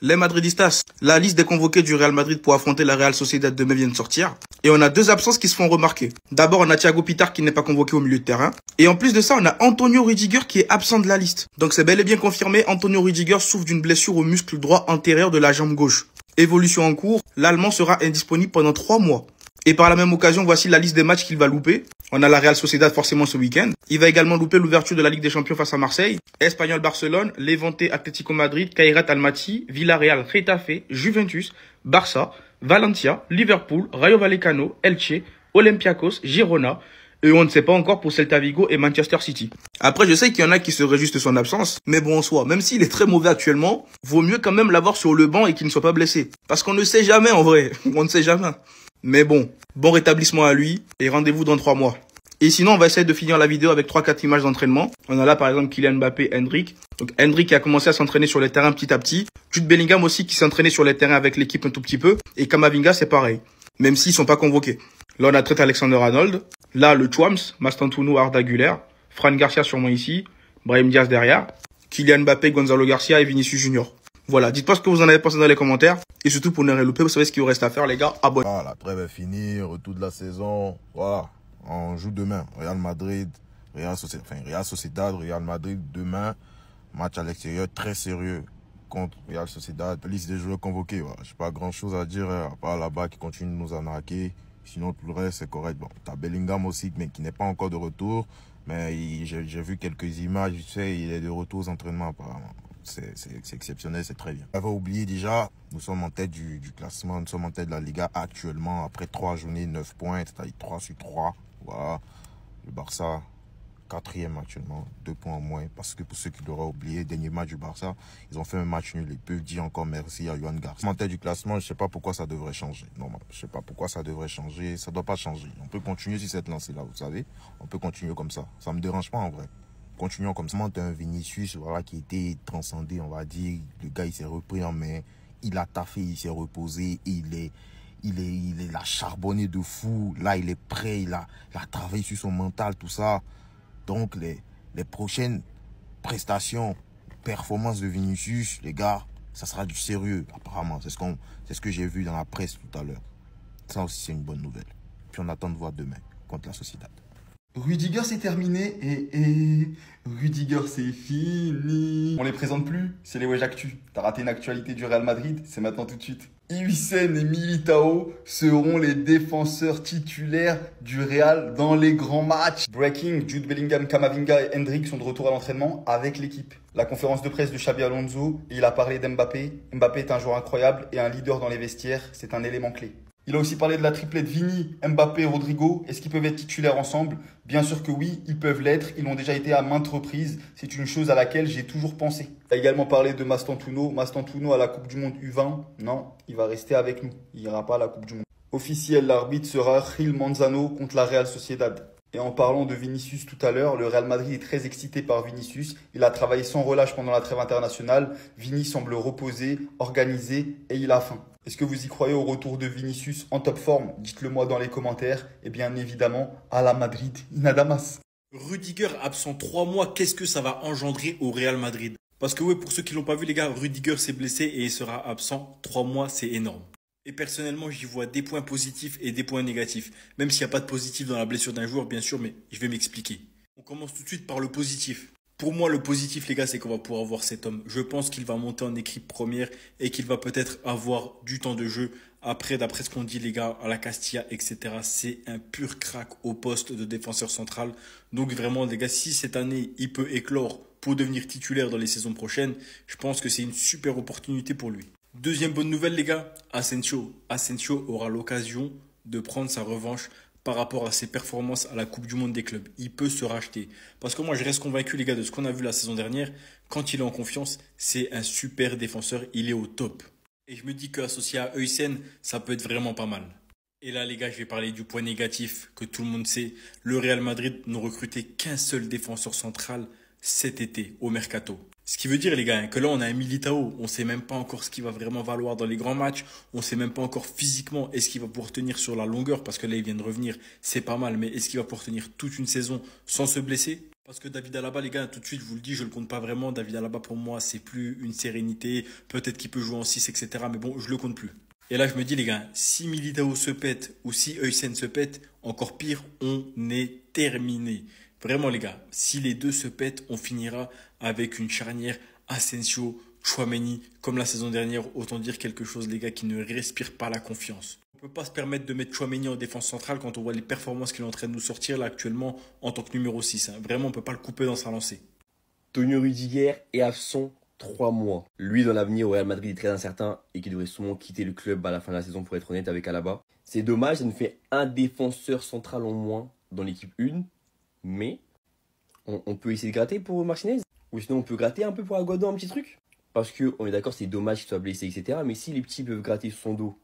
Les Madridistas, la liste des convoqués du Real Madrid pour affronter la Real Sociedad demain vient de sortir. Et on a deux absences qui se font remarquer. D'abord, on a Thiago Pittar qui n'est pas convoqué au milieu de terrain. Et en plus de ça, on a Antonio Rüdiger qui est absent de la liste. Donc c'est bel et bien confirmé, Antonio Rüdiger souffre d'une blessure au muscle droit antérieur de la jambe gauche. Évolution en cours, l'Allemand sera indisponible pendant 3 mois. Et par la même occasion, voici la liste des matchs qu'il va louper. On a la Real Sociedad forcément ce week-end. Il va également louper l'ouverture de la Ligue des Champions face à Marseille, Espanyol Barcelone, Levante Atlético Madrid, Kairat Almaty, Villarreal Getafe, Juventus, Barça, Valencia, Liverpool, Rayo Vallecano, Elche, Olympiakos, Girona. Et on ne sait pas encore pour Celta Vigo et Manchester City. Après, je sais qu'il y en a qui se réjouissent de son absence, mais bon en soi, même s'il est très mauvais actuellement, vaut mieux quand même l'avoir sur le banc et qu'il ne soit pas blessé. Parce qu'on ne sait jamais en vrai, on ne sait jamais. Mais bon rétablissement à lui et rendez-vous dans 3 mois. Et sinon, on va essayer de finir la vidéo avec 3-4 images d'entraînement. On a là par exemple Kylian Mbappé, Endrick. Donc Endrick qui a commencé à s'entraîner sur les terrains petit à petit. Jude Bellingham aussi qui s'entraînait sur les terrains avec l'équipe un tout petit peu. Et Camavinga c'est pareil, même s'ils sont pas convoqués. Là on a Trent Alexander-Arnold. Là le Chouams, Mastantuono, Arda Güler. Fran Garcia sûrement ici. Brahim Diaz derrière. Kylian Mbappé, Gonzalo Garcia et Vinicius Junior. Voilà, dites-moi ce que vous en avez pensé dans les commentaires. Et surtout, pour ne rien louper, vous savez ce qu'il vous reste à faire, les gars. Abonnez-vous. Ah, la trêve est finie, retour de la saison. Voilà, on joue demain. Real Madrid, Real Sociedad, Real Madrid demain. Match à l'extérieur très sérieux contre Real Sociedad. Liste des joueurs convoqués. Voilà. Je n'ai pas grand-chose à dire, à part là-bas qui continue de nous arnaquer. Sinon, tout le reste, c'est correct. Bon, tu as Bellingham aussi, mais qui n'est pas encore de retour. Mais j'ai vu quelques images, tu sais, il est de retour aux entraînements apparemment. C'est exceptionnel, c'est très bien. On va oublier déjà, nous sommes en tête du classement, nous sommes en tête de la Liga actuellement, après 3 journées, 9 points, c'est-à-dire 3 sur 3. Voilà, le Barça, 4e actuellement, 2 points en moins, parce que pour ceux qui l'auraient oublié, dernier match du Barça, ils ont fait un match nul, ils peuvent dire encore merci à Johan Garcia. En tête du classement, je ne sais pas pourquoi ça devrait changer. Non, je ne sais pas pourquoi ça devrait changer, ça ne doit pas changer. On peut continuer sur cette lancée-là, vous savez, on peut continuer comme ça, ça ne me dérange pas en vrai. Continuons comme ça. Un Vinicius voilà, qui était transcendé, on va dire. Le gars, il s'est repris en main. Il a taffé, il s'est reposé. Il a charbonné de fou. Là, il est prêt. Il a travaillé sur son mental, tout ça. Donc, les prochaines prestations, performances de Vinicius, les gars, ça sera du sérieux, apparemment. C'est ce que j'ai vu dans la presse tout à l'heure. Ça aussi, c'est une bonne nouvelle. Puis, on attend de voir demain contre la Sociedad. Rüdiger c'est terminé et Rüdiger c'est fini. On les présente plus, c'est les Wesh Actu. T'as raté une actualité du Real Madrid, c'est maintenant tout de suite. Higuaín et Militao seront les défenseurs titulaires du Real dans les grands matchs. Breaking, Jude Bellingham, Camavinga et Endrick sont de retour à l'entraînement avec l'équipe. La conférence de presse de Xabi Alonso, et il a parlé d'Mbappé. Mbappé est un joueur incroyable et un leader dans les vestiaires, c'est un élément clé. Il a aussi parlé de la triplette Vini, Mbappé et Rodrigo. Est-ce qu'ils peuvent être titulaires ensemble? Bien sûr que oui, ils peuvent l'être. Ils l'ont déjà été à maintes reprises. C'est une chose à laquelle j'ai toujours pensé. Il a également parlé de Mastantuono. Mastantuono à la Coupe du Monde U20. Non, il va rester avec nous. Il n'ira pas à la Coupe du Monde. Officiel, l'arbitre sera Gil Manzano contre la Real Sociedad. Et en parlant de Vinicius tout à l'heure, le Real Madrid est très excité par Vinicius. Il a travaillé sans relâche pendant la trêve internationale. Vini semble reposé, organisé et il a faim. Est-ce que vous y croyez au retour de Vinicius en top forme? Dites-le moi dans les commentaires. Et bien évidemment, à la Madrid, Inadamas. Rüdiger absent 3 mois, qu'est-ce que ça va engendrer au Real Madrid? Parce que oui, pour ceux qui l'ont pas vu les gars, Rüdiger s'est blessé et il sera absent 3 mois, c'est énorme. Et personnellement, j'y vois des points positifs et des points négatifs. Même s'il n'y a pas de positif dans la blessure d'un joueur, bien sûr, mais je vais m'expliquer. On commence tout de suite par le positif. Pour moi, le positif, les gars, c'est qu'on va pouvoir voir cet homme. Je pense qu'il va monter en équipe première et qu'il va peut-être avoir du temps de jeu. Après, d'après ce qu'on dit, les gars, à la Castilla, etc., c'est un pur crack au poste de défenseur central. Donc vraiment, les gars, si cette année, il peut éclore pour devenir titulaire dans les saisons prochaines, je pense que c'est une super opportunité pour lui. Deuxième bonne nouvelle, les gars, Asensio. Asensio aura l'occasion de prendre sa revanche par rapport à ses performances à la Coupe du Monde des clubs. Il peut se racheter. Parce que moi, je reste convaincu, les gars, de ce qu'on a vu la saison dernière. Quand il est en confiance, c'est un super défenseur. Il est au top. Et je me dis qu'associé à Higuaín, ça peut être vraiment pas mal. Et là, les gars, je vais parler du point négatif que tout le monde sait. Le Real Madrid n'a recruté qu'un seul défenseur central cet été au Mercato. Ce qui veut dire, les gars, que là, on a un Militao. On sait même pas encore ce qu'il va vraiment valoir dans les grands matchs. On sait même pas encore physiquement est-ce qu'il va pouvoir tenir sur la longueur. Parce que là, il vient de revenir. C'est pas mal. Mais est-ce qu'il va pouvoir tenir toute une saison sans se blesser? Parce que David Alaba, les gars, tout de suite, je vous le dis, je le compte pas vraiment. David Alaba, pour moi, c'est plus une sérénité. Peut-être qu'il peut jouer en 6, etc. Mais bon, je le compte plus. Et là, je me dis, les gars, si Militao se pète ou si Huysen se pète, encore pire, on est terminé. Vraiment, les gars, si les deux se pètent, on finira avec une charnière Asensio, Tchouaméni, comme la saison dernière. Autant dire quelque chose, les gars, qui ne respire pas la confiance. On ne peut pas se permettre de mettre Tchouaméni en défense centrale quand on voit les performances qu'il est en train de nous sortir là actuellement en tant que numéro 6. Vraiment, on ne peut pas le couper dans sa lancée. Antonio Rudiger est absent 3 mois. Lui, dans l'avenir au Real Madrid, est très incertain et qui devrait sûrement quitter le club à la fin de la saison pour être honnête avec Alaba. C'est dommage, ça nous fait un défenseur central en moins dans l'équipe 1, mais on peut essayer de gratter pour Martinez. Ou sinon, on peut gratter un peu pour Aguado, un petit truc. Parce qu'on est d'accord, c'est dommage qu'il soit blessé, etc. Mais si les petits peuvent gratter sur son dos,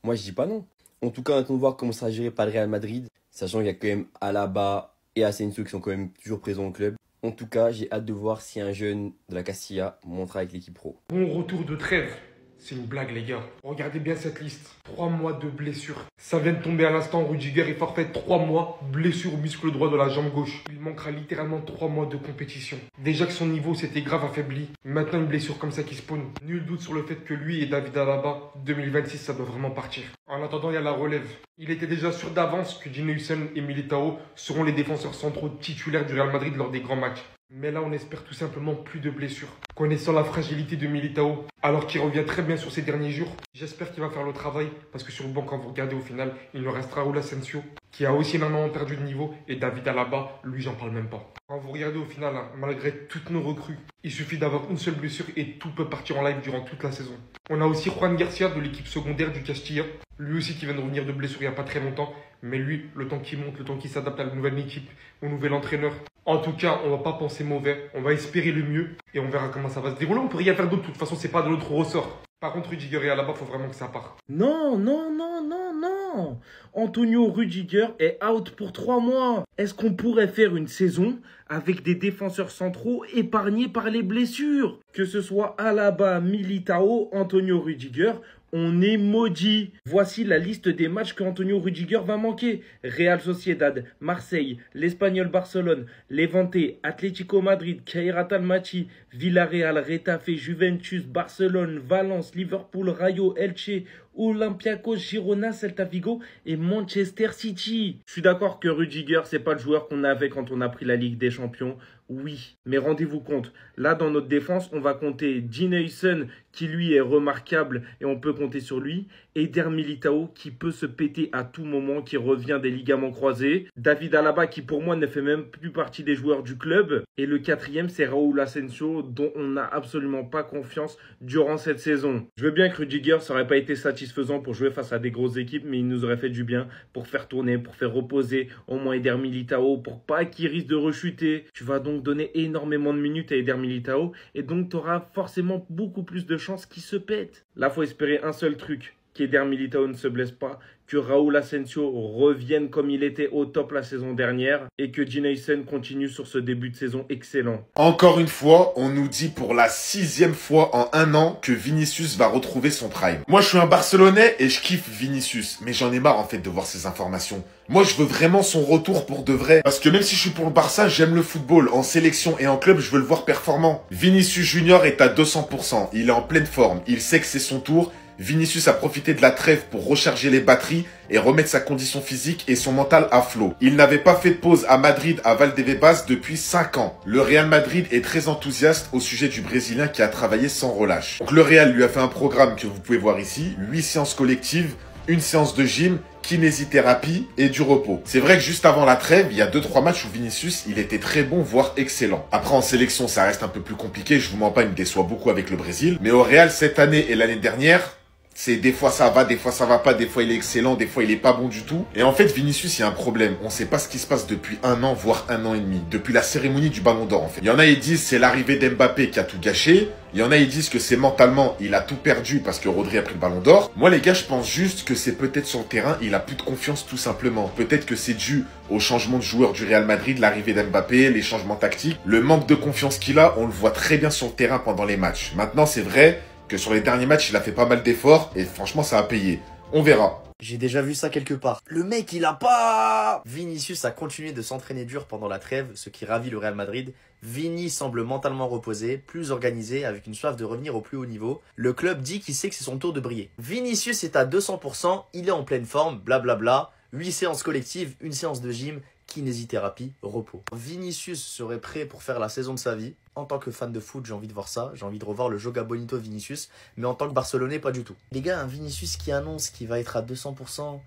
moi je dis pas non. En tout cas, on va voir comment ça sera géré par le Real Madrid, sachant qu'il y a quand même Alaba et Asensio qui sont quand même toujours présents au club. En tout cas, j'ai hâte de voir si un jeune de la Castilla montera avec l'équipe pro. Bon retour de trêve. C'est une blague, les gars. Regardez bien cette liste. 3 mois de blessure. Ça vient de tomber à l'instant. Rudiger est forfait 3 mois. Blessure au muscle droit de la jambe gauche. Il manquera littéralement 3 mois de compétition. Déjà que son niveau s'était grave affaibli. Maintenant, une blessure comme ça qui spawn. Nul doute sur le fait que lui et David Alaba, 2026, ça doit vraiment partir. En attendant, il y a la relève. Il était déjà sûr d'avance que Gini Huysen et Militao seront les défenseurs centraux titulaires du Real Madrid lors des grands matchs. Mais là, on espère tout simplement plus de blessures. Connaissant la fragilité de Militao, alors qu'il revient très bien sur ces derniers jours, j'espère qu'il va faire le travail. Parce que sur le banc, quand vous regardez au final, il nous restera Raúl Asensio, qui a aussi énormément perdu de niveau, et David Alaba, lui, j'en parle même pas. Quand vous regardez au final, malgré toutes nos recrues, il suffit d'avoir une seule blessure et tout peut partir en live durant toute la saison. On a aussi Juan Garcia de l'équipe secondaire du Castilla, lui aussi qui vient de revenir de blessure il n'y a pas très longtemps. Mais lui, le temps qu'il monte, le temps qu'il s'adapte à la nouvelle équipe, au nouvel entraîneur. En tout cas, on va pas penser mauvais, on va espérer le mieux et on verra comment ça va se dérouler. On peut rien faire d'autre, de toute façon, c'est pas de notre ressort. Par contre, Rudiger et Alaba, faut vraiment que ça parte. Non, non, non, non, non. Antonio Rudiger est out pour 3 mois. Est-ce qu'on pourrait faire une saison avec des défenseurs centraux épargnés par les blessures? Que ce soit Alaba, Militao, Antonio Rudiger, on est maudit. Voici la liste des matchs que Antonio Rudiger va manquer. Real Sociedad, Marseille, l'Espagnol Barcelone, Levante, Atlético Madrid, Kairat Almaty, Villarreal, Retafe, Juventus, Barcelone, Valence, Liverpool, Rayo, Elche, Olympiakos, Girona, Celta Vigo et Manchester City. Je suis d'accord que Rudiger, c'est pas le joueur qu'on avait quand on a pris la Ligue des Champions. Oui, mais rendez-vous compte, là dans notre défense, on va compter Gini Huysen qui lui est remarquable et on peut compter sur lui. Eder Militao qui peut se péter à tout moment, qui revient des ligaments croisés. David Alaba qui pour moi ne fait même plus partie des joueurs du club. Et le quatrième, c'est Raúl Asensio dont on n'a absolument pas confiance durant cette saison. Je veux bien que Rudiger, ça n'aurait pas été satisfaisant pour jouer face à des grosses équipes, mais il nous aurait fait du bien pour faire tourner, pour faire reposer au moins Eder Militao, pour pas qu'il risque de rechuter. Tu vas donc donner énormément de minutes à Eder Militao et donc tu auras forcément beaucoup plus de chances qu'il se pète. Là, faut espérer un seul truc, qu'Eder Militao ne se blesse pas, que Raúl Asensio revienne comme il était au top la saison dernière et que Gini Huysen continue sur ce début de saison excellent. Encore une fois, on nous dit pour la 6e fois en 1 an que Vinicius va retrouver son prime. Moi, je suis un Barcelonais et je kiffe Vinicius, mais j'en ai marre en fait de voir ces informations. Moi, je veux vraiment son retour pour de vrai. Parce que même si je suis pour le Barça, j'aime le football. En sélection et en club, je veux le voir performant. Vinicius Junior est à 200%. Il est en pleine forme. Il sait que c'est son tour. Vinicius a profité de la trêve pour recharger les batteries et remettre sa condition physique et son mental à flot. Il n'avait pas fait de pause à Madrid à Valdebebas depuis 5 ans. Le Real Madrid est très enthousiaste au sujet du Brésilien qui a travaillé sans relâche. Donc le Real lui a fait un programme que vous pouvez voir ici, 8 séances collectives, 1 séance de gym, kinésithérapie et du repos. C'est vrai que juste avant la trêve, il y a 2-3 matchs où Vinicius, il était très bon, voire excellent. Après en sélection, ça reste un peu plus compliqué, je vous mens pas, il me déçoit beaucoup avec le Brésil. Mais au Real, cette année et l'année dernière, C'est des fois ça va, des fois ça va pas, des fois il est excellent, des fois il est pas bon du tout. Et en fait, Vinicius, il y a un problème. On sait pas ce qui se passe depuis 1 an, voire 1 an et demi. Depuis la cérémonie du Ballon d'Or, en fait. Il y en a, ils disent c'est l'arrivée d'Mbappé qui a tout gâché. Il y en a, ils disent que c'est mentalement, il a tout perdu parce que Rodri a pris le Ballon d'Or. Moi, les gars, je pense juste que c'est peut-être sur le terrain, il a plus de confiance tout simplement. Peut-être que c'est dû au changement de joueur du Real Madrid, l'arrivée d'Mbappé, les changements tactiques. Le manque de confiance qu'il a, on le voit très bien sur le terrain pendant les matchs. Maintenant, c'est vrai que sur les derniers matchs, il a fait pas mal d'efforts et franchement, ça a payé. On verra. J'ai déjà vu ça quelque part. Le mec, il a pas... Vinicius a continué de s'entraîner dur pendant la trêve, ce qui ravit le Real Madrid. Vini semble mentalement reposé, plus organisé, avec une soif de revenir au plus haut niveau. Le club dit qu'il sait que c'est son tour de briller. Vinicius est à 200%, il est en pleine forme, blablabla. 8 séances collectives, 1 séance de gym, kinésithérapie, repos. Vinicius serait prêt pour faire la saison de sa vie. En tant que fan de foot, j'ai envie de voir ça. J'ai envie de revoir le Joga Bonito Vinicius. Mais en tant que Barcelonais, pas du tout. Les gars, un Vinicius qui annonce qu'il va être à 200%,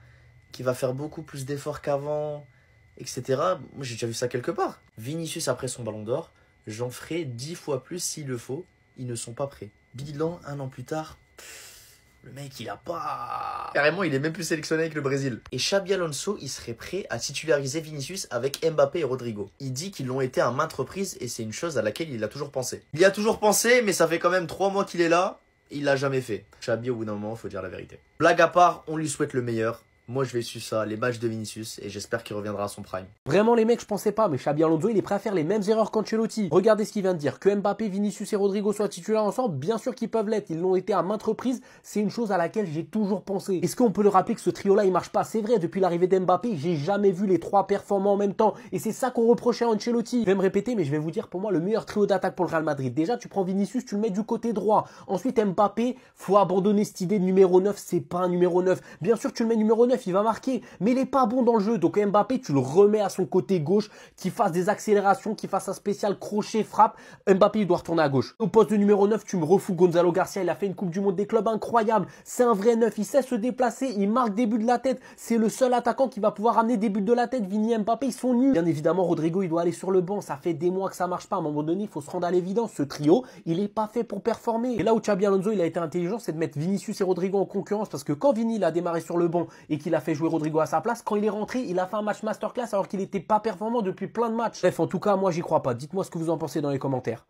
qui va faire beaucoup plus d'efforts qu'avant, etc. Moi, j'ai déjà vu ça quelque part. Vinicius après son Ballon d'Or, j'en ferai 10 fois plus s'il le faut. Ils ne sont pas prêts. Bilan, 1 an plus tard... Le mec, il a pas... Carrément, il est même plus sélectionné avec le Brésil. Et Xabi Alonso, il serait prêt à titulariser Vinicius avec Mbappé et Rodrigo. Il dit qu'ils l'ont été à maintes reprises et c'est une chose à laquelle il a toujours pensé. Il y a toujours pensé, mais ça fait quand même 3 mois qu'il est là. Il l'a jamais fait. Xabi, au bout d'un moment, faut dire la vérité. Blague à part, on lui souhaite le meilleur. Moi, je vais suivre ça, les matchs de Vinicius, et j'espère qu'il reviendra à son prime. Vraiment, les mecs, je pensais pas, mais Xabi Alonso, il est prêt à faire les mêmes erreurs qu'Ancelotti. Regardez ce qu'il vient de dire. Que Mbappé, Vinicius et Rodrigo soient titulaires ensemble, bien sûr qu'ils peuvent l'être. Ils l'ont été à maintes reprises. C'est une chose à laquelle j'ai toujours pensé. Est-ce qu'on peut le rappeler que ce trio-là, il marche pas? C'est vrai, depuis l'arrivée d'Mbappé, j'ai jamais vu les 3 performants en même temps. Et c'est ça qu'on reprochait à Ancelotti. Je vais me répéter, mais je vais vous dire pour moi le meilleur trio d'attaque pour le Real Madrid. Déjà, tu prends Vinicius, tu le mets du côté droit. Ensuite, Mbappé, faut abandonner cette idée de numéro 9. C'est pas un numéro 9. Bien sûr, tu le mets numéro 9, il va marquer. Mais il est pas bon dans le jeu. Donc Mbappé, tu le remets à son côté gauche, qui fasse des accélérations, qui fasse un spécial crochet frappe. Mbappé, il doit retourner à gauche. Au poste de numéro 9, tu me refous Gonzalo Garcia. Il a fait une Coupe du Monde des clubs incroyable. C'est un vrai 9. Il sait se déplacer. Il marque des buts de la tête. C'est le seul attaquant qui va pouvoir amener des buts de la tête. Vini et Mbappé, ils sont nuls. Bien évidemment, Rodrigo, il doit aller sur le banc. Ça fait des mois que ça marche pas. À un moment donné, il faut se rendre à l'évidence. Ce trio, il est pas fait pour performer. Et là où Xabi Alonso, il a été intelligent, c'est de mettre Vinicius et Rodrigo en concurrence. Parce que quand Vini, il a démarré sur le banc et qu'il a fait jouer Rodrigo à sa place, quand il est rentré, il a fait un match masterclass alors qu'il n'était pas performant depuis plein de matchs. Bref, en tout cas, moi, j'y crois pas. Dites-moi ce que vous en pensez dans les commentaires.